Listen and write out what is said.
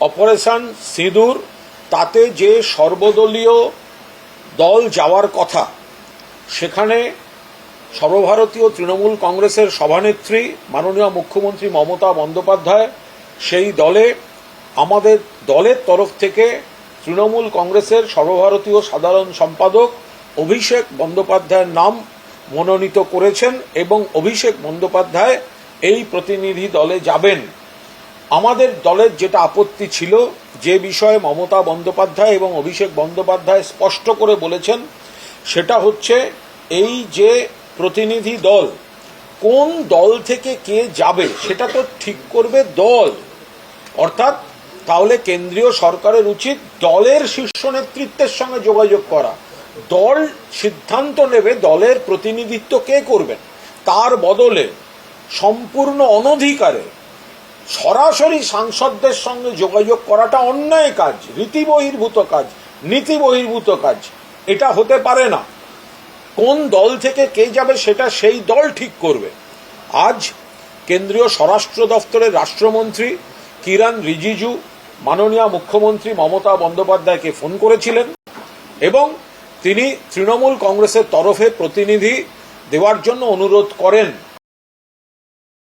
Operation সিঁদুর তাতে যে সর্বদলীয় দল যাওয়ার কথা, সেখানে সর্বভারতীয় তৃণমূল কংগ্রেসের সভানেত্রী মাননীয় মুখ্যমন্ত্রী মমতা বন্দ্যোপাধ্যায়, সেই দলে আমাদের দলের তরফ থেকে তৃণমূল কংগ্রেসের সর্বভারতীয় সাধারণ সম্পাদক অভিষেক বন্দ্যোপাধ্যায়ের নাম মনোনীত করেছেন এবং অভিষেক বন্দ্যোপাধ্যায় এই প্রতিনিধি দলে যাবেন। আমাদের দলের যেটা আপত্তি ছিল, যে বিষয়ে মমতা বন্দ্যোপাধ্যায় এবং অভিষেক বন্দ্যোপাধ্যায় স্পষ্ট করে বলেছেন, সেটা হচ্ছে এই যে প্রতিনিধি দল, কোন দল থেকে কে যাবে সেটা তো ঠিক করবে দল। অর্থাৎ তাহলে কেন্দ্রীয় সরকারের উচিত দলের শীর্ষ নেতৃত্বের সঙ্গে যোগাযোগ করা, দল সিদ্ধান্ত নেবে দলের প্রতিনিধিত্ব কে করবেন। তার বদলে সম্পূর্ণ অনধিকারে সরাসরি সাংসদদের সঙ্গে যোগাযোগ করাটা অন্যায় কাজ, রীতিবহির্ভূত কাজ, নীতি বহির্ভূত কাজ। এটা হতে পারে না। কোন দল থেকে কে যাবে সেটা সেই দল ঠিক করবে। আজ কেন্দ্রীয় স্বরাষ্ট্র দপ্তরের রাষ্ট্রমন্ত্রী কিরণ রিজিজু মাননীয় মুখ্যমন্ত্রী মমতা বন্দ্যোপাধ্যায়কে ফোন করেছিলেন এবং তিনি তৃণমূল কংগ্রেসের তরফে প্রতিনিধি দেওয়ার জন্য অনুরোধ করেন।